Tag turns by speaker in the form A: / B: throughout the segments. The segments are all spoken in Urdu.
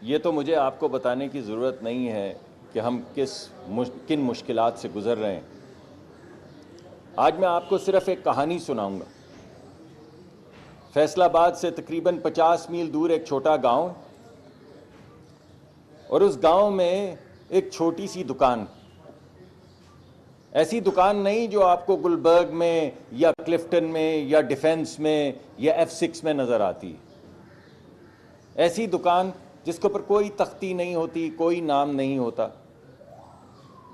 A: یہ تو مجھے آپ کو بتانے کی ضرورت نہیں ہے کہ ہم کن مشکلات سے گزر رہے ہیں۔ آج میں آپ کو صرف ایک کہانی سناؤں گا۔ فیصل آباد سے تقریباً 50 میل دور ایک چھوٹا گاؤں، اور اس گاؤں میں ایک چھوٹی سی دکان، ایسی دکان نہیں جو آپ کو گلبرگ میں یا کلفٹن میں یا ڈیفنس میں یا F6 میں نظر آتی، ایسی دکان جس کے اوپر کوئی تختی نہیں ہوتی، کوئی نام نہیں ہوتا۔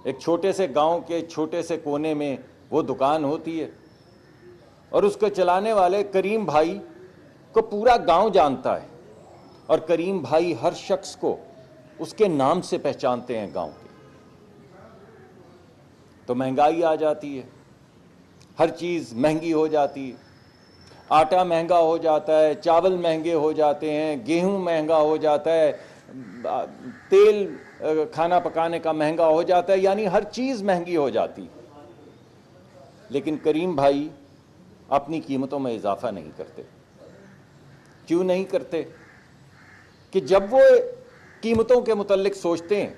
A: ایک چھوٹے سے گاؤں کے چھوٹے سے کونے میں وہ دکان ہوتی ہے، اور اس کو چلانے والے کریم بھائی کو پورا گاؤں جانتا ہے، اور کریم بھائی ہر شخص کو اس کے نام سے پہچانتے ہیں گاؤں کے۔ تو مہنگائی آ جاتی ہے، ہر چیز مہنگی ہو جاتی ہے، آٹا مہنگا ہو جاتا ہے، چاول مہنگے ہو جاتے ہیں، گیہوں مہنگا ہو جاتا ہے، تیل کھانا پکانے کا مہنگا ہو جاتا ہے، یعنی ہر چیز مہنگی ہو جاتی۔ لیکن کریم بھائی اپنی قیمتوں میں اضافہ نہیں کرتے۔ کیوں نہیں کرتے؟ کہ جب وہ قیمتوں کے متعلق سوچتے ہیں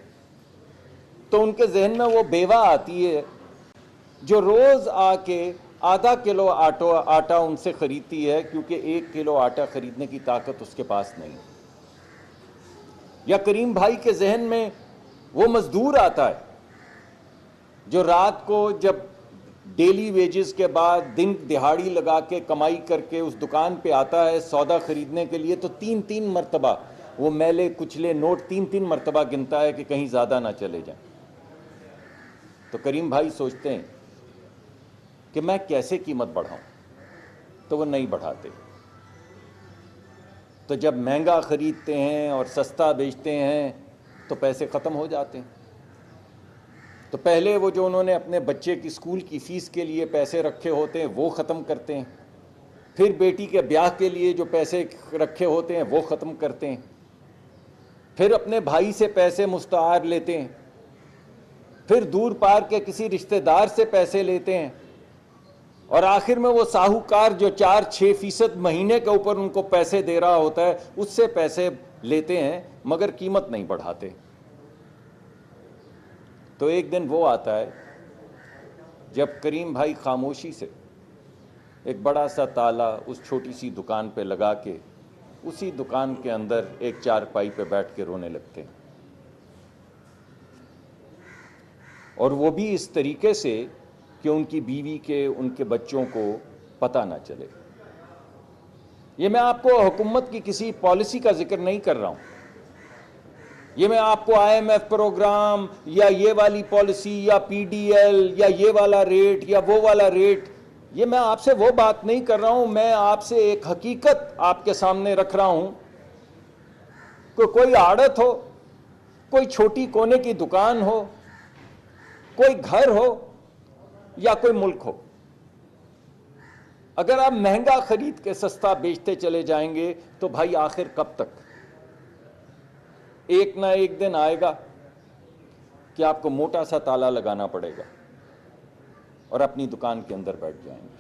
A: تو ان کے ذہن میں وہ بیوہ آتی ہے جو روز آ کے آدھا کلو آٹا ان سے خریدتی ہے، کیونکہ 1 کلو آٹا خریدنے کی طاقت اس کے پاس نہیں۔ یا کریم بھائی کے ذہن میں وہ مزدور آتا ہے جو رات کو جب ڈیلی ویجز کے بعد دن دہاڑی لگا کے کمائی کر کے اس دکان پہ آتا ہے سودا خریدنے کے لیے، تو 3 مرتبہ وہ میلے کچلے نوٹ 3 مرتبہ گنتا ہے کہ کہیں زیادہ نہ چلے جائیں۔ تو کریم بھائی سوچتے ہیں کہ میں کیسے قیمت بڑھاؤں، تو وہ نہیں بڑھاتے۔ تو جب مہنگا خریدتے ہیں اور سستا بیچتے ہیں تو پیسے ختم ہو جاتے ہیں۔ تو پہلے وہ جو انہوں نے اپنے بچے کی اسکول کی فیس کے لیے پیسے رکھے ہوتے ہیں وہ ختم کرتے ہیں، پھر بیٹی کے بیاہ کے لیے جو پیسے رکھے ہوتے ہیں وہ ختم کرتے ہیں، پھر اپنے بھائی سے پیسے مستعار لیتے ہیں، پھر دور پار کے کسی رشتہ دار سے پیسے لیتے ہیں، اور آخر میں وہ ساہوکار جو 4-6% مہینے کے اوپر ان کو پیسے دے رہا ہوتا ہے اس سے پیسے لیتے ہیں، مگر قیمت نہیں بڑھاتے۔ تو ایک دن وہ آتا ہے جب کریم بھائی خاموشی سے ایک بڑا سا تالا اس چھوٹی سی دکان پہ لگا کے اسی دکان کے اندر ایک چارپائی پہ بیٹھ کے رونے لگتے ہیں، اور وہ بھی اس طریقے سے کہ ان کی بیوی کے ان کے بچوں کو پتہ نہ چلے۔ یہ میں آپ کو حکومت کی کسی پالیسی کا ذکر نہیں کر رہا ہوں، یہ میں آپ کو IMF پروگرام یا یہ والی پالیسی یا PDL یا یہ والا ریٹ یا وہ والا ریٹ، یہ میں آپ سے وہ بات نہیں کر رہا ہوں۔ میں آپ سے ایک حقیقت آپ کے سامنے رکھ رہا ہوں کہ کوئی آڑت ہو، کوئی چھوٹی کونے کی دکان ہو، کوئی گھر ہو یا کوئی ملک ہو، اگر آپ مہنگا خرید کے سستا بیچتے چلے جائیں گے تو بھائی آخر کب تک؟ ایک نہ ایک دن آئے گا کہ آپ کو موٹا سا تالا لگانا پڑے گا اور اپنی دکان کے اندر بیٹھ جائیں گے۔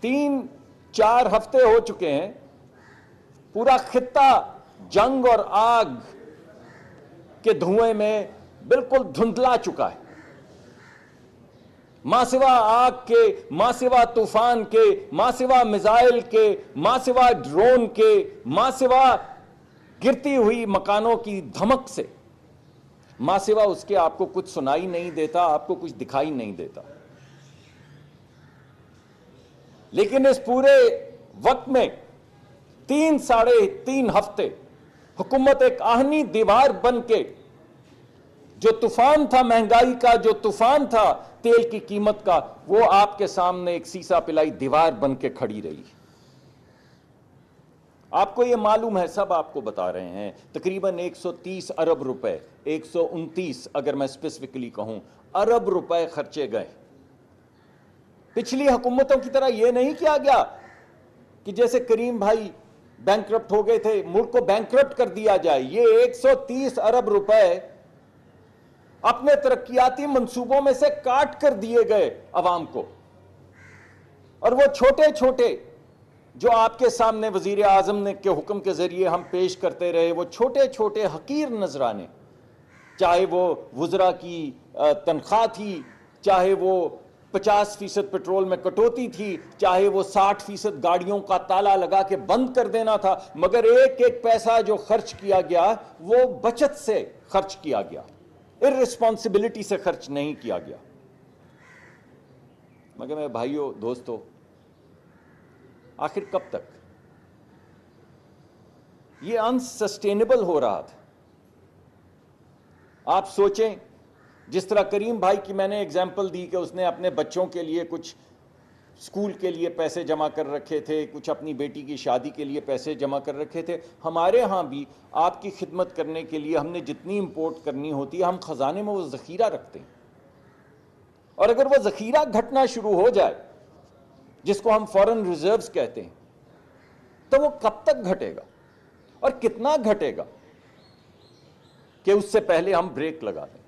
A: 3-4 ہفتے ہو چکے ہیں، پورا خطہ جنگ اور آگ کے دھوئیں میں بالکل دھندلا چکا ہے۔ ماں سوا آگ کے، ماں سوا طوفان کے، ماں سوا میزائل کے، ماں سوا ڈرون کے، ماں سوا گرتی ہوئی مکانوں کی دھمک سے، ماں سوا اس کے آپ کو کچھ سنائی نہیں دیتا، آپ کو کچھ دکھائی نہیں دیتا۔ لیکن اس پورے وقت میں 3-3.5 ہفتے حکومت ایک آہنی دیوار بن کے، جو طوفان تھا مہنگائی کا، جو طوفان تھا تیل کی قیمت کا، وہ آپ کے سامنے ایک سیسا پلائی دیوار بن کے کھڑی رہی۔ آپ کو یہ معلوم ہے، سب آپ کو بتا رہے ہیں، تقریباً 130 ارب روپے، 129 اگر میں اسپیسیفکلی کہوں، ارب روپے خرچے گئے۔ پچھلی حکومتوں کی طرح یہ نہیں کیا گیا کہ جیسے کریم بھائی بینکرپٹ ہو گئے تھے، ملک کو بینکرپٹ کر دیا جائے۔ یہ 130 ارب روپے اپنے ترقیاتی منصوبوں میں سے کاٹ کر دیے گئے عوام کو، اور وہ چھوٹے چھوٹے جو آپ کے سامنے وزیر اعظم نے کے حکم کے ذریعے ہم پیش کرتے رہے، وہ چھوٹے چھوٹے حقیر نذرانے، چاہے وہ وزراء کی تنخواہ تھی، چاہے وہ 50% پیٹرول میں کٹوتی تھی، چاہے وہ 60% گاڑیوں کا تالا لگا کے بند کر دینا تھا، مگر ایک ایک پیسہ جو خرچ کیا گیا وہ بچت سے خرچ کیا گیا، ارسپانسبلٹی سے خرچ نہیں کیا گیا۔ مگر میرے بھائیوں دوستو، آخر کب تک یہ انسسٹینیبل ہو رہا تھا؟ آپ سوچیں، جس طرح کریم بھائی کی میں نے اگزامپل دی کہ اس نے اپنے بچوں کے لیے کچھ اسکول کے لیے پیسے جمع کر رکھے تھے، کچھ اپنی بیٹی کی شادی کے لیے پیسے جمع کر رکھے تھے، ہمارے ہاں بھی آپ کی خدمت کرنے کے لیے ہم نے جتنی امپورٹ کرنی ہوتی ہے ہم خزانے میں وہ ذخیرہ رکھتے ہیں، اور اگر وہ ذخیرہ گھٹنا شروع ہو جائے جس کو ہم فورن ریزروز کہتے ہیں، تو وہ کب تک گھٹے گا اور کتنا گھٹے گا کہ اس سے پہلے ہم بریک لگا دیں؟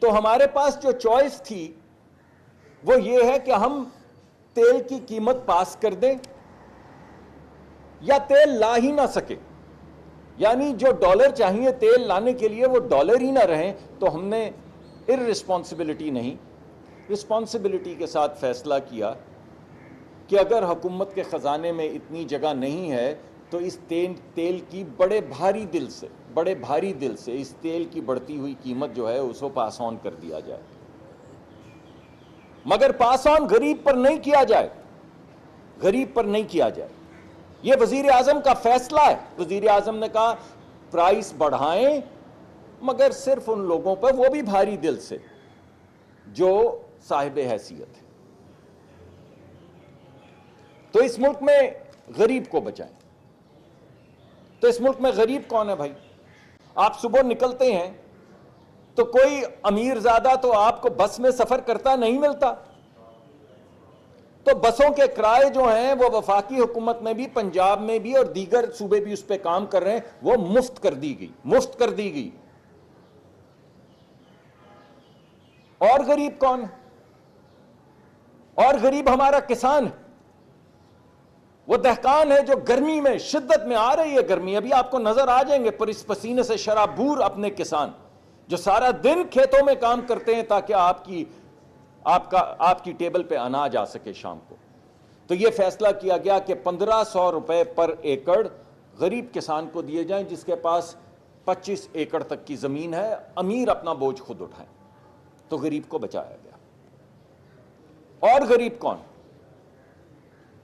A: تو ہمارے پاس جو چوائس تھی وہ یہ ہے کہ ہم تیل کی قیمت پاس کر دیں یا تیل لا ہی نہ سکے، یعنی جو ڈالر چاہیے تیل لانے کے لیے وہ ڈالر ہی نہ رہیں۔ تو ہم نے ارسپانسبلٹی نہیں، رسپانسبلٹی کے ساتھ فیصلہ کیا کہ اگر حکومت کے خزانے میں اتنی جگہ نہیں ہے تو اس تیل کی بڑے بھاری دل سے اس تیل کی بڑھتی ہوئی قیمت جو ہے اس کو پاس آن کر دیا جائے، مگر پاس آن غریب پر نہیں کیا جائے، غریب پر نہیں کیا جائے۔ یہ وزیر اعظم کا فیصلہ ہے۔ وزیر اعظم نے کہا پرائس بڑھائیں، مگر صرف ان لوگوں پر، وہ بھی بھاری دل سے، جو صاحب حیثیت ہے۔ تو اس ملک میں غریب کو بچائیں۔ تو اس ملک میں غریب کون ہے بھائی؟ آپ صبح نکلتے ہیں تو کوئی امیر زادہ تو آپ کو بس میں سفر کرتا نہیں ملتا، تو بسوں کے کرائے جو ہیں وہ وفاقی حکومت میں بھی، پنجاب میں بھی اور دیگر صوبے بھی اس پہ کام کر رہے ہیں، وہ مفت کر دی گئی۔ اور غریب کون ہے؟ اور غریب ہمارا کسان ہے، وہ دہقان ہے جو گرمی میں، شدت میں آ رہی ہے گرمی، ابھی آپ کو نظر آ جائیں گے پسینے سے شرابور اپنے کسان جو سارا دن کھیتوں میں کام کرتے ہیں تاکہ آپ کی ٹیبل پہ اناج آ سکے شام کو۔ تو یہ فیصلہ کیا گیا کہ 1500 روپے پر ایکڑ غریب کسان کو دیے جائیں جس کے پاس 25 ایکڑ تک کی زمین ہے، امیر اپنا بوجھ خود اٹھائیں۔ تو غریب کو بچایا گیا۔ اور غریب کون؟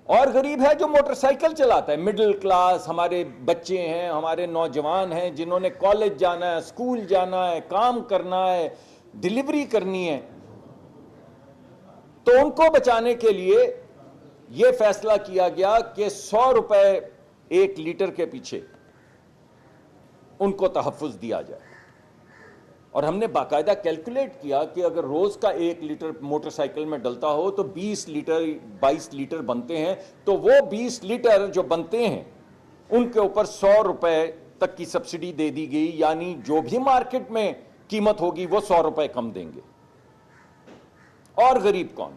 A: اور غریب ہے جو موٹر سائیکل چلاتا ہے، مڈل کلاس، ہمارے بچے ہیں، ہمارے نوجوان ہیں جنہوں نے کالج جانا ہے، اسکول جانا ہے، کام کرنا ہے، ڈیلیوری کرنی ہے۔ تو ان کو بچانے کے لیے یہ فیصلہ کیا گیا کہ 100 روپے 1 لیٹر کے پیچھے ان کو تحفظ دیا جائے۔ اور ہم نے باقاعدہ کیلکولیٹ کیا کہ اگر روز کا 1 لیٹر موٹر سائیکل میں ڈلتا ہو تو 22 لیٹر بنتے ہیں، تو وہ 20 لیٹر جو بنتے ہیں ان کے اوپر 100 روپے تک کی سبسڈی دے دی گئی، یعنی جو بھی مارکیٹ میں قیمت ہوگی وہ 100 روپے کم دیں گے۔ اور غریب کون؟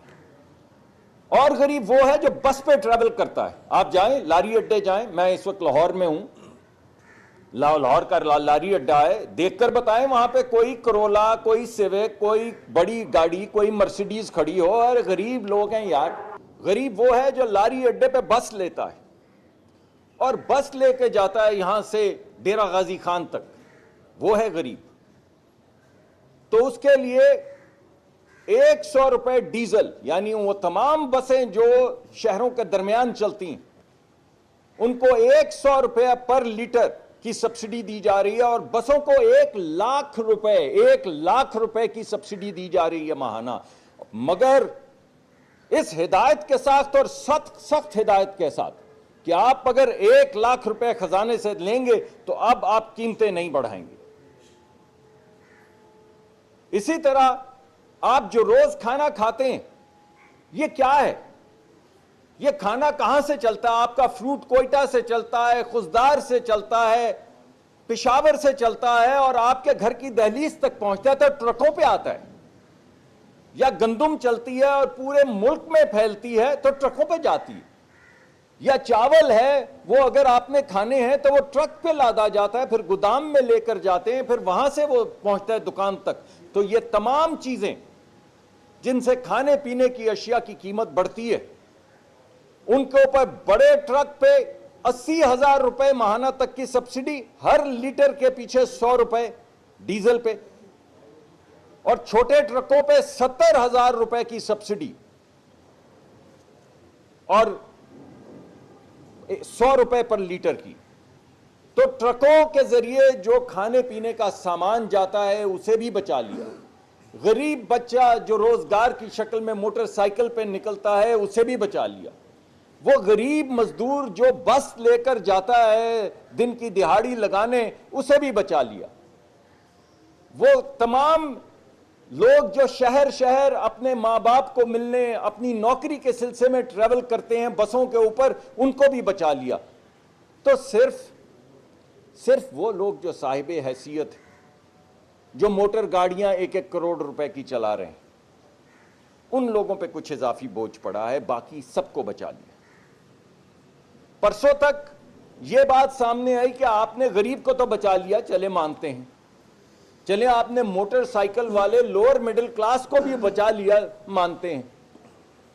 A: اور غریب وہ ہے جو بس پہ ٹریول کرتا ہے۔ آپ جائیں لاری اڈے جائیں، میں اس وقت لاہور میں ہوں، لاہور کا لاری اڈا ہے، دیکھ کر بتائیں وہاں پہ کوئی کرولا، کوئی سیوک، کوئی بڑی گاڑی، کوئی مرسیڈیز کھڑی ہو، اور غریب لوگ ہیں یار۔ غریب وہ ہے جو لاری اڈے پہ بس لیتا ہے اور بس لے کے جاتا ہے یہاں سے ڈیرہ غازی خان تک، وہ ہے غریب۔ تو اس کے لیے 100 روپے ڈیزل، یعنی وہ تمام بسیں جو شہروں کے درمیان چلتی ہیں ان کو 100 روپے پر لیٹر کی سبسڈی دی جا رہی ہے، اور بسوں کو 1 لاکھ روپے کی سبسڈی دی جا رہی ہے ماہانہ۔ مگر اس ہدایت کے ساتھ، اور سخت ہدایت کے ساتھ، کہ آپ اگر 1 لاکھ روپے خزانے سے لیں گے تو اب آپ قیمتیں نہیں بڑھائیں گے۔ اسی طرح آپ جو روز کھانا کھاتے ہیں، یہ کیا ہے؟ یہ کھانا کہاں سے چلتا ہے؟ آپ کا فروٹ کوئٹہ سے چلتا ہے، خضدار سے چلتا ہے، پشاور سے چلتا ہے، اور آپ کے گھر کی دہلیز تک پہنچتا ہے تو ٹرکوں پہ آتا ہے۔ یا گندم چلتی ہے اور پورے ملک میں پھیلتی ہے تو ٹرکوں پہ جاتی ہے۔ یا چاول ہے وہ اگر آپ نے کھانے ہیں تو وہ ٹرک پہ لادا جاتا ہے، پھر گودام میں لے کر جاتے ہیں، پھر وہاں سے وہ پہنچتا ہے دکان تک. تو یہ تمام چیزیں جن سے کھانے پینے کی اشیاء کی قیمت بڑھتی ہے، ان کے اوپر بڑے ٹرک پہ 80,000 روپے ماہانہ تک کی سبسڈی، ہر لیٹر کے پیچھے 100 روپے ڈیزل پہ، اور چھوٹے ٹرکوں پہ 70,000 روپے کی سبسڈی اور 100 روپے پر لیٹر کی. تو ٹرکوں کے ذریعے جو کھانے پینے کا سامان جاتا ہے اسے بھی بچا لیا. غریب بچہ جو روزگار کی شکل میں موٹر سائیکل پہ نکلتا ہے اسے بھی بچا لیا. وہ غریب مزدور جو بس لے کر جاتا ہے دن کی دہاڑی لگانے اسے بھی بچا لیا. وہ تمام لوگ جو شہر شہر اپنے ماں باپ کو ملنے اپنی نوکری کے سلسلے میں ٹریول کرتے ہیں بسوں کے اوپر، ان کو بھی بچا لیا. تو صرف وہ لوگ جو صاحب حیثیت جو موٹر گاڑیاں 1-1 کروڑ روپے کی چلا رہے ہیں ان لوگوں پہ کچھ اضافی بوجھ پڑا ہے، باقی سب کو بچا لیا. پرسوں تک یہ بات سامنے آئی کہ آپ نے غریب کو تو بچا لیا، چلے مانتے ہیں، چلے آپ نے موٹر سائیکل والے لوور مڈل کلاس کو بھی بچا لیا، مانتے ہیں،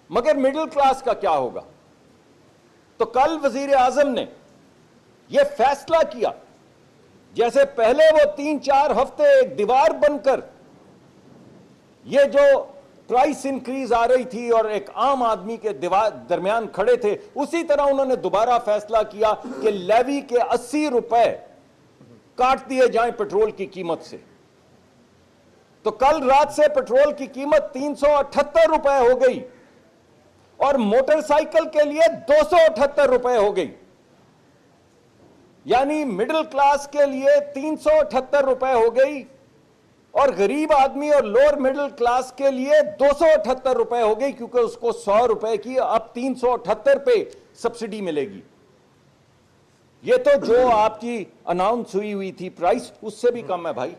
A: مگر مڈل کلاس کا کیا ہوگا؟ تو کل وزیر اعظم نے یہ فیصلہ کیا، جیسے پہلے وہ 3-4 ہفتے ایک دیوار بن کر یہ جو پرائس انکریز آ رہی تھی اور ایک عام آدمی کے درمیان کھڑے تھے، اسی طرح انہوں نے دوبارہ فیصلہ کیا کہ لیوی کے 80 روپے کاٹ دیے جائیں پٹرول کی قیمت سے. تو کل رات سے پٹرول کی قیمت 378 روپے ہو گئی اور موٹر سائیکل کے لیے 278 روپے ہو گئی. یعنی مڈل کلاس کے لیے 378 روپے ہو گئی اور غریب آدمی اور لوور مڈل کلاس کے لیے 278 روپے ہو گئی، کیونکہ اس کو 100 روپے کی اب 378 پہ سبسڈی ملے گی. یہ تو جو آپ کی اناؤنس ہوئی تھی پرائس اس سے بھی کم ہے بھائی.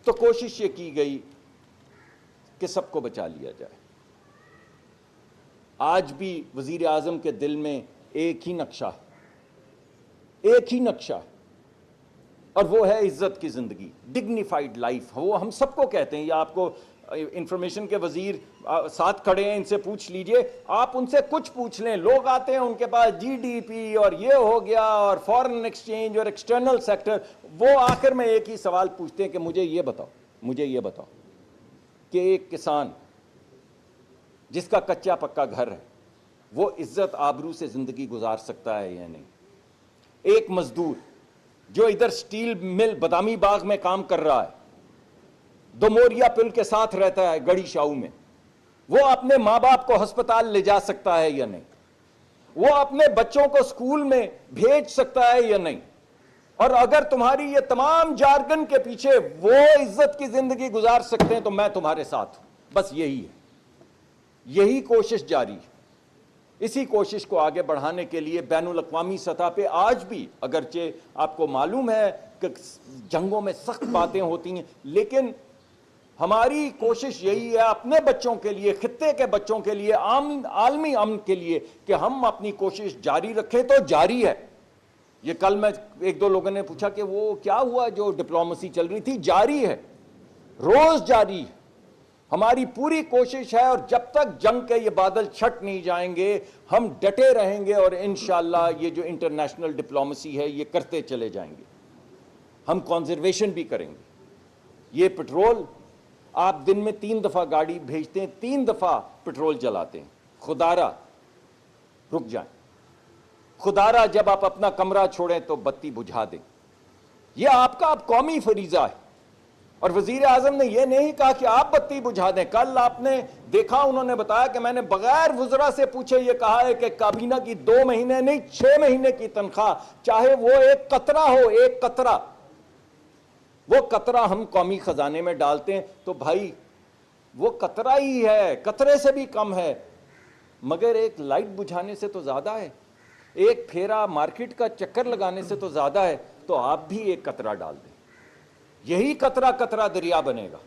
A: تو کوشش یہ کی گئی کہ سب کو بچا لیا جائے. آج بھی وزیر اعظم کے دل میں ایک ہی نقشہ ہے اور وہ ہے عزت کی زندگی، ڈگنیفائیڈ لائف. وہ ہم سب کو کہتے ہیں، یا آپ کو انفارمیشن کے وزیر ساتھ کھڑے ہیں، ان سے پوچھ لیجئے، آپ ان سے کچھ پوچھ لیں، لوگ آتے ہیں ان کے پاس جی ڈی پی اور یہ ہو گیا اور فارن ایکسچینج اور ایکسٹرنل سیکٹر، وہ آخر میں ایک ہی سوال پوچھتے ہیں کہ مجھے یہ بتاؤ کہ ایک کسان جس کا کچا پکا گھر ہے وہ عزت آبرو سے زندگی گزار سکتا ہے یا نہیں؟ ایک مزدور جو ادھر سٹیل مل بادامی باغ میں کام کر رہا ہے، دوموریا پل کے ساتھ رہتا ہے گڑی شاؤ میں، وہ اپنے ماں باپ کو ہسپتال لے جا سکتا ہے یا نہیں؟ وہ اپنے بچوں کو سکول میں بھیج سکتا ہے یا نہیں؟ اور اگر تمہاری یہ تمام جارگن کے پیچھے وہ عزت کی زندگی گزار سکتے ہیں تو میں تمہارے ساتھ ہوں. بس یہی کوشش جاری ہے. اسی کوشش کو آگے بڑھانے کے لیے بین الاقوامی سطح پہ آج بھی، اگرچہ آپ کو معلوم ہے کہ جنگوں میں سخت باتیں ہوتی ہیں، لیکن ہماری کوشش یہی ہے اپنے بچوں کے لیے، خطے کے بچوں کے لیے، عالمی امن کے لیے، کہ ہم اپنی کوشش جاری رکھیں. تو جاری ہے. یہ کل میں 1-2 لوگوں نے پوچھا کہ وہ کیا ہوا جو ڈپلومیسی چل رہی تھی، جاری ہے، روز جاری ہے. ہماری پوری کوشش ہے اور جب تک جنگ کے یہ بادل چھٹ نہیں جائیں گے ہم ڈٹے رہیں گے اور انشاءاللہ یہ جو انٹرنیشنل ڈپلومیسی ہے یہ کرتے چلے جائیں گے. ہم کنزرویشن بھی کریں گے. یہ پٹرول آپ دن میں 3 دفعہ گاڑی بھیجتے ہیں، 3 دفعہ پٹرول جلاتے ہیں. خدارہ رک جائیں، خدارہ جب آپ اپنا کمرہ چھوڑیں تو بتی بجھا دیں. یہ آپ کا اب قومی فریضہ ہے. اور وزیر اعظم نے یہ نہیں کہا کہ آپ بتی بجھا دیں. کل آپ نے دیکھا انہوں نے بتایا کہ میں نے بغیر وزراء سے پوچھے یہ کہا ہے کہ کابینہ کی 2 مہینے نہیں 6 مہینے کی تنخواہ، چاہے وہ ایک قطرہ ہو، ایک قطرہ، وہ قطرہ ہم قومی خزانے میں ڈالتے ہیں. تو بھائی وہ قطرہ ہی ہے، قطرے سے بھی کم ہے، مگر ایک لائٹ بجھانے سے تو زیادہ ہے، ایک پھیرا مارکیٹ کا چکر لگانے سے تو زیادہ ہے. تو آپ بھی ایک قطرہ ڈال دیں. یہی قطرہ قطرہ دریا بنے گا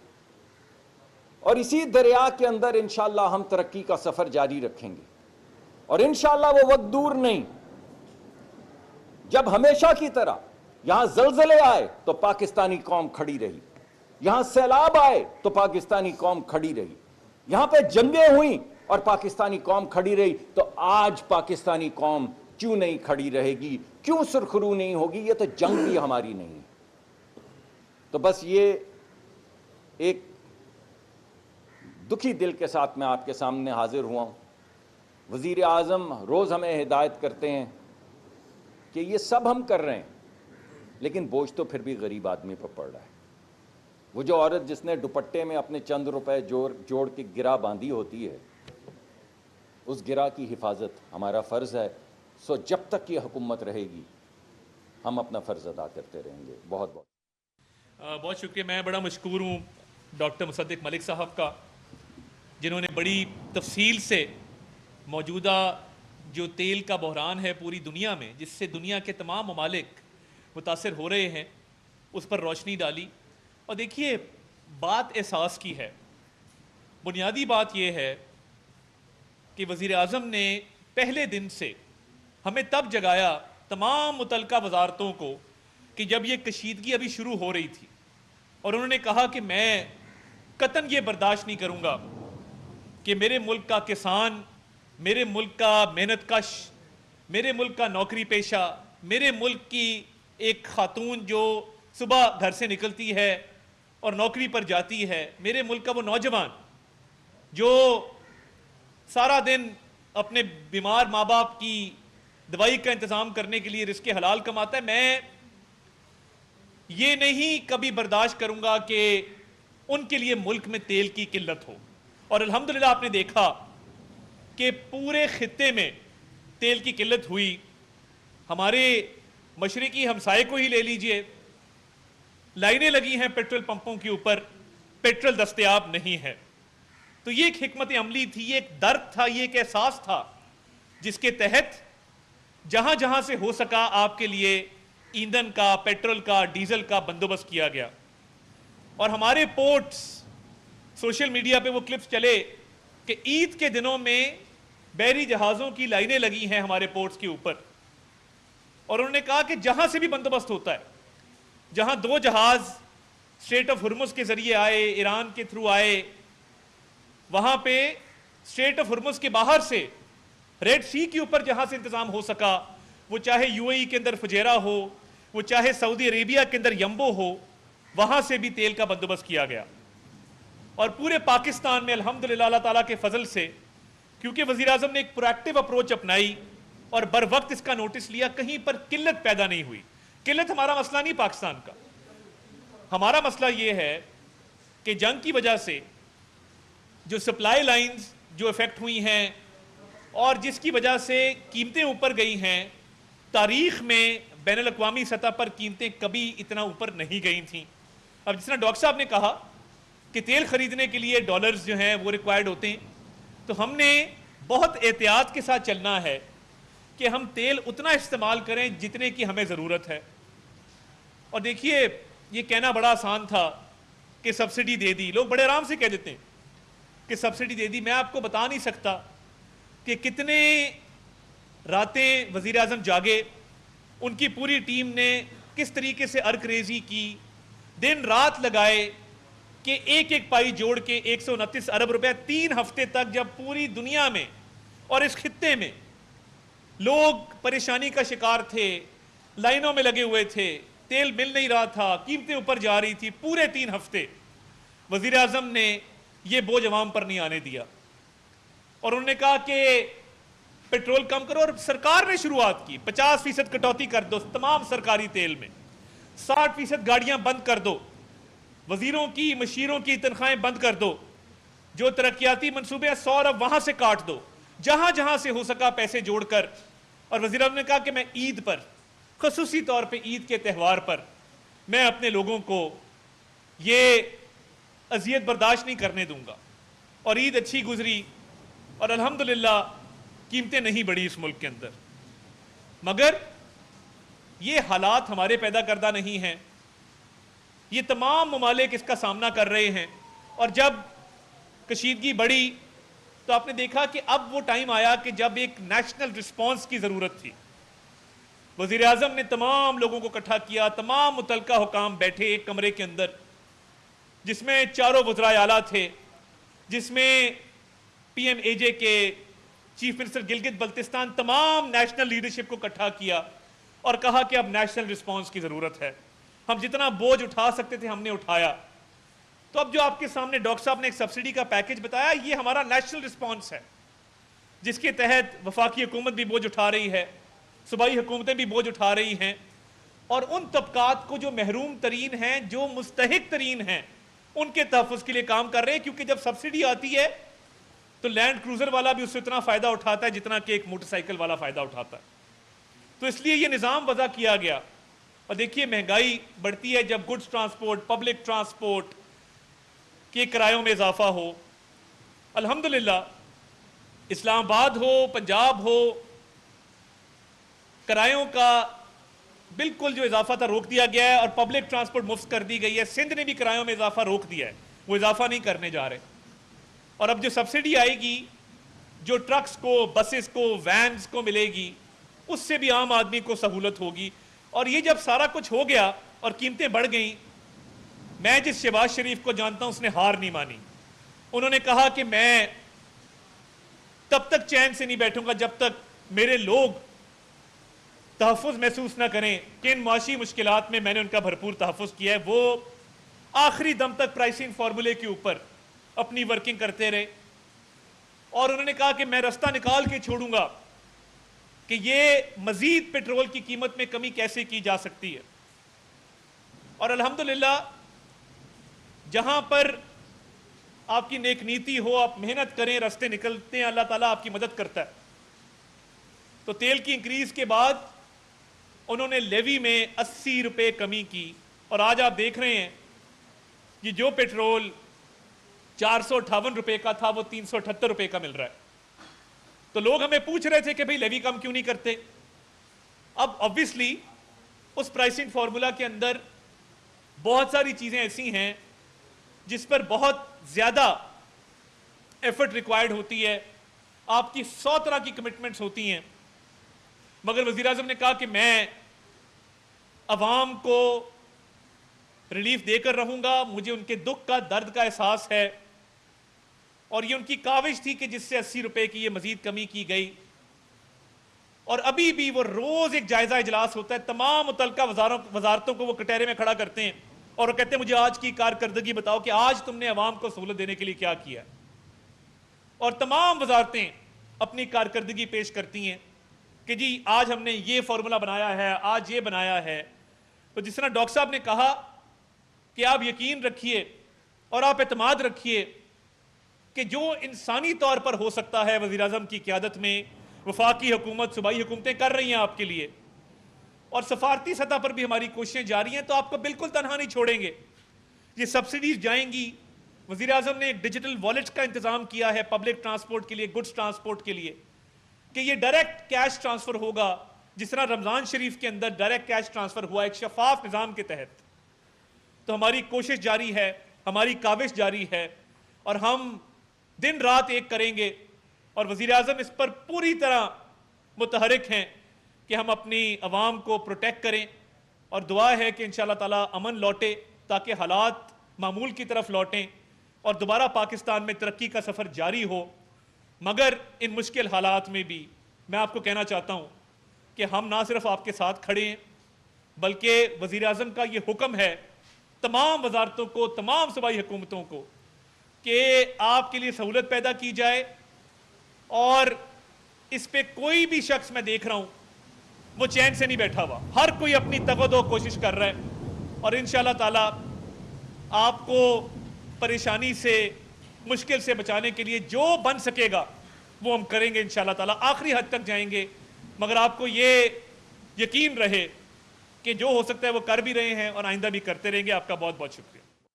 A: اور اسی دریا کے اندر انشاءاللہ ہم ترقی کا سفر جاری رکھیں گے. اور انشاءاللہ وہ وقت دور نہیں جب ہمیشہ کی طرح یہاں زلزلے آئے تو پاکستانی قوم کھڑی رہی، یہاں سیلاب آئے تو پاکستانی قوم کھڑی رہی، یہاں پہ جنگیں ہوئیں اور پاکستانی قوم کھڑی رہی، تو آج پاکستانی قوم کیوں نہیں کھڑی رہے گی، کیوں سرخرو نہیں ہوگی؟ یہ تو جنگ بھی ہماری نہیں ہے۔ تو بس یہ ایک دکھی دل کے ساتھ میں آپ کے سامنے حاضر ہوا ہوں۔ وزیر اعظم روز ہمیں ہدایت کرتے ہیں کہ یہ سب ہم کر رہے ہیں، لیکن بوجھ تو پھر بھی غریب آدمی پر پڑ رہا ہے۔ وہ جو عورت جس نے دوپٹے میں اپنے چند روپے جوڑ کے گرہ باندھی ہوتی ہے، اس گرہ کی حفاظت ہمارا فرض ہے۔ سو جب تک یہ حکومت رہے گی ہم اپنا فرض ادا کرتے رہیں گے۔ بہت
B: شکریہ۔ میں بڑا مشکور ہوں ڈاکٹر مصدق ملک صاحب کا، جنہوں نے بڑی تفصیل سے موجودہ جو تیل کا بحران ہے پوری دنیا میں، جس سے دنیا کے تمام ممالک متاثر ہو رہے ہیں، اس پر روشنی ڈالی۔ اور دیکھیے، بات احساس کی ہے۔ بنیادی بات یہ ہے کہ وزیر اعظم نے پہلے دن سے ہمیں تب جگایا، تمام متعلقہ وزارتوں کو، کہ جب یہ کشیدگی ابھی شروع ہو رہی تھی، اور انہوں نے کہا کہ میں قطعاً یہ برداشت نہیں کروں گا کہ میرے ملک کا کسان، میرے ملک کا محنت کش، میرے ملک کا نوکری پیشہ، میرے ملک کی ایک خاتون جو صبح گھر سے نکلتی ہے اور نوکری پر جاتی ہے، میرے ملک کا وہ نوجوان جو سارا دن اپنے بیمار ماں باپ کی دوائی کا انتظام کرنے کے لیے رزق حلال کماتا ہے، میں یہ نہیں کبھی برداشت کروں گا کہ ان کے لیے ملک میں تیل کی قلت ہو۔ اور الحمدللہ آپ نے دیکھا کہ پورے خطے میں تیل کی قلت ہوئی۔ ہمارے مشرقی ہمسائے کو ہی لے لیجئے، لائنیں لگی ہیں پیٹرول پمپوں کے اوپر، پیٹرول دستیاب نہیں ہے۔ تو یہ ایک حکمت عملی تھی، یہ ایک درد تھا، یہ ایک احساس تھا، جس کے تحت جہاں جہاں سے ہو سکا آپ کے لیے ایندھن کا، پیٹرول کا، ڈیزل کا بندوبست کیا گیا۔ اور ہمارے پورٹس، سوشل میڈیا پہ وہ کلپس چلے کہ عید کے دنوں میں بحری جہازوں کی لائنیں لگی ہیں ہمارے پورٹس کے اوپر، اور انہوں نے کہا کہ جہاں سے بھی بندوبست ہوتا ہے، جہاں 2 جہاز اسٹریٹ آف ہرمز کے ذریعے آئے، ایران کے تھرو آئے، وہاں پہ اسٹریٹ آف ہرمز کے باہر سے ریڈ سی کے اوپر جہاں سے انتظام ہو سکا، وہ چاہے یو اے ای کے اندر فجیرہ ہو، وہ چاہے سعودی عربیہ کے اندر یمبو ہو، وہاں سے بھی تیل کا بندوبست کیا گیا۔ اور پورے پاکستان میں الحمدللہ اللہ تعالیٰ کے فضل سے، کیونکہ وزیر اعظم نے ایک پروایکٹیو اپروچ اپنائی اور بر وقت اس کا نوٹس لیا، کہیں پر قلت پیدا نہیں ہوئی۔ قلت ہمارا مسئلہ نہیں پاکستان کا، ہمارا مسئلہ یہ ہے کہ جنگ کی وجہ سے جو سپلائی لائنز جو افیکٹ ہوئی ہیں اور جس کی وجہ سے قیمتیں اوپر گئی ہیں، تاریخ میں بین الاقوامی سطح پر قیمتیں کبھی اتنا اوپر نہیں گئی تھیں۔ اب جس طرح ڈاکٹر صاحب نے کہا کہ تیل خریدنے کے لیے ڈالرز جو ہیں وہ ریکوائرڈ ہوتے ہیں، تو ہم نے بہت احتیاط کے ساتھ چلنا ہے کہ ہم تیل اتنا استعمال کریں جتنے کی ہمیں ضرورت ہے۔ اور دیکھیے، یہ کہنا بڑا آسان تھا کہ سبسڈی دے دی، لوگ بڑے آرام سے کہہ دیتے ہیں کہ سبسڈی دے دی۔ میں آپ کو بتا نہیں سکتا کہ کتنے راتیں وزیر اعظم جاگے، ان کی پوری ٹیم نے کس طریقے سے ارک ریزی کی، دن رات لگائے کہ ایک ایک پائی جوڑ کے 129 ارب روپے 3 ہفتے تک، جب پوری دنیا میں اور اس خطے میں لوگ پریشانی کا شکار تھے، لائنوں میں لگے ہوئے تھے، تیل مل نہیں رہا تھا، قیمتیں اوپر جا رہی تھی، پورے 3 ہفتے وزیر اعظم نے یہ بوجھ عوام پر نہیں آنے دیا، اور انہوں نے کہا کہ پیٹرول کم کرو، اور سرکار نے شروعات کی، 50% کٹوتی کر دو تمام سرکاری تیل میں، 60% گاڑیاں بند کر دو، وزیروں کی مشیروں کی تنخواہیں بند کر دو، جو ترقیاتی منصوبے 100 ارب وہاں سے کاٹ دو، جہاں جہاں سے ہو سکا پیسے جوڑ کر۔ اور وزیر اعظم نے کہا کہ میں عید پر، خصوصی طور پہ عید کے تہوار پر، میں اپنے لوگوں کو یہ اذیت برداشت نہیں کرنے دوں گا۔ اور عید اچھی گزری، اور الحمدللہ قیمتیں نہیں بڑھی اس ملک کے اندر۔ مگر یہ حالات ہمارے پیدا کردہ نہیں ہیں، یہ تمام ممالک اس کا سامنا کر رہے ہیں، اور جب کشیدگی بڑھی تو آپ نے دیکھا کہ اب وہ ٹائم آیا کہ جب ایک نیشنل رسپانس کی ضرورت تھی. وزیر اعظم نے تمام لوگوں کو اکٹھا کیا, تمام متعلقہ حکام بیٹھے ایک کمرے کے اندر, جس میں چاروں وزرائے اعلیٰ تھے, جس میں پی ایم اے جے کے, چیف منسٹر گلگت بلتستان, تمام نیشنل لیڈرشپ کو اکٹھا کیا اور کہا کہ اب نیشنل رسپانس کی ضرورت ہے. ہم جتنا بوجھ اٹھا سکتے تھے ہم نے اٹھایا. تو اب جو آپ کے سامنے ڈاکٹر صاحب نے ایک سبسڈی کا پیکج بتایا, یہ ہمارا نیشنل رسپانس ہے, جس کے تحت وفاقی حکومت بھی بوجھ اٹھا رہی ہے, صوبائی حکومتیں بھی بوجھ اٹھا رہی ہیں, اور ان طبقات کو جو محروم ترین ہیں, جو مستحق ترین ہیں, ان کے تحفظ کے لیے کام کر رہے ہیں. کیونکہ جب سبسڈی آتی ہے تو لینڈ کروزر والا بھی اس سے اتنا فائدہ اٹھاتا ہے جتنا کہ ایک موٹر سائیکل والا فائدہ اٹھاتا ہے. تو اس لیے یہ نظام وضع کیا گیا. اور دیکھیے مہنگائی بڑھتی ہے جب گڈز ٹرانسپورٹ, پبلک ٹرانسپورٹ کے کرایوں میں اضافہ ہو. الحمدللہ اسلام آباد ہو, پنجاب ہو, کرایوں کا بالکل جو اضافہ تھا روک دیا گیا ہے, اور پبلک ٹرانسپورٹ مفت کر دی گئی ہے. سندھ نے بھی کرایوں میں اضافہ روک دیا ہے, وہ اضافہ نہیں کرنے جا رہے. اور اب جو سبسڈی آئے گی, جو ٹرکس کو, بسز کو, وینز کو ملے گی, اس سے بھی عام آدمی کو سہولت ہوگی. اور یہ جب سارا کچھ ہو گیا اور قیمتیں بڑھ گئیں, میں جس شہباز شریف کو جانتا ہوں اس نے ہار نہیں مانی. انہوں نے کہا کہ میں تب تک چین سے نہیں بیٹھوں گا جب تک میرے لوگ تحفظ محسوس نہ کریں. کہ ان معاشی مشکلات میں میں نے ان کا بھرپور تحفظ کیا ہے. وہ آخری دم تک پرائسنگ فارمولے کے اوپر اپنی ورکنگ کرتے رہے, اور انہوں نے کہا کہ میں رستہ نکال کے چھوڑوں گا کہ یہ مزید پیٹرول کی قیمت میں کمی کیسے کی جا سکتی ہے. اور الحمدللہ جہاں پر آپ کی نیک نیتی ہو, آپ محنت کریں, رستے نکلتے ہیں, اللہ تعالیٰ آپ کی مدد کرتا ہے. تو تیل کی انکریز کے بعد انہوں نے لیوی میں 80 روپے کمی کی, اور آج آپ دیکھ رہے ہیں کہ جو پیٹرول 458 روپے کا تھا وہ 378 روپے کا مل رہا ہے. تو لوگ ہمیں پوچھ رہے تھے کہ بھئی لیوی کم کیوں نہیں کرتے. اب obviously اس پرائسنگ فارمولا کے اندر بہت ساری چیزیں ایسی ہیں جس پر بہت زیادہ ایفرٹ ریکوائرڈ ہوتی ہے, آپ کی 100 طرح کی کمٹمنٹس ہوتی ہیں. مگر وزیراعظم نے کہا کہ میں عوام کو ریلیف دے کر رہوں گا, مجھے ان کے دکھ کا, درد کا احساس ہے, اور یہ ان کی کاوش تھی کہ جس سے 80 روپے کی یہ مزید کمی کی گئی. اور ابھی بھی وہ روز ایک جائزہ اجلاس ہوتا ہے, تمام متعلقہ وزارتوں کو وہ کٹہرے میں کھڑا کرتے ہیں اور وہ کہتے ہیں مجھے آج کی کارکردگی بتاؤ کہ آج تم نے عوام کو سہولت دینے کے لیے کیا کیا. اور تمام وزارتیں اپنی کارکردگی پیش کرتی ہیں کہ جی آج ہم نے یہ فارمولا بنایا ہے, آج یہ بنایا ہے. تو جس طرح ڈاکٹر صاحب نے کہا کہ آپ یقین رکھیے اور آپ اعتماد رکھیے کہ جو انسانی طور پر ہو سکتا ہے وزیراعظم کی قیادت میں وفاقی حکومت, صوبائی حکومتیں کر رہی ہیں آپ کے لیے, اور سفارتی سطح پر بھی ہماری کوششیں جاری ہیں. تو آپ کو بالکل تنہا نہیں چھوڑیں گے. یہ سبسڈیز جائیں گی. وزیراعظم نے ایک ڈیجیٹل والیٹ کا انتظام کیا ہے پبلک ٹرانسپورٹ کے لیے, گڈز ٹرانسپورٹ کے لیے, کہ یہ ڈائریکٹ کیش ٹرانسفر ہوگا, جس طرح رمضان شریف کے اندر ڈائریکٹ کیش ٹرانسفر ہوا ایک شفاف نظام کے تحت. تو ہماری کوشش جاری ہے, ہماری کاوش جاری ہے, اور ہم دن رات ایک کریں گے. اور وزیراعظم اس پر پوری طرح متحرک ہیں کہ ہم اپنی عوام کو پروٹیکٹ کریں, اور دعا ہے کہ انشاءاللہ تعالی امن لوٹے تاکہ حالات معمول کی طرف لوٹیں اور دوبارہ پاکستان میں ترقی کا سفر جاری ہو. مگر ان مشکل حالات میں بھی میں آپ کو کہنا چاہتا ہوں کہ ہم نہ صرف آپ کے ساتھ کھڑے ہیں, بلکہ وزیراعظم کا یہ حکم ہے تمام وزارتوں کو, تمام صوبائی حکومتوں کو, کہ آپ کے لیے سہولت پیدا کی جائے. اور اس پہ کوئی بھی شخص میں دیکھ رہا ہوں وہ چین سے نہیں بیٹھا ہوا, ہر کوئی اپنی تگود و کوشش کر رہا ہے. اور انشاءاللہ تعالی آپ کو پریشانی سے, مشکل سے بچانے کے لیے جو بن سکے گا وہ ہم کریں گے انشاءاللہ تعالی, آخری حد تک جائیں گے. مگر آپ کو یہ یقین رہے کہ جو ہو سکتا ہے وہ کر بھی رہے ہیں اور آئندہ بھی کرتے رہیں گے. آپ کا بہت بہت شکریہ.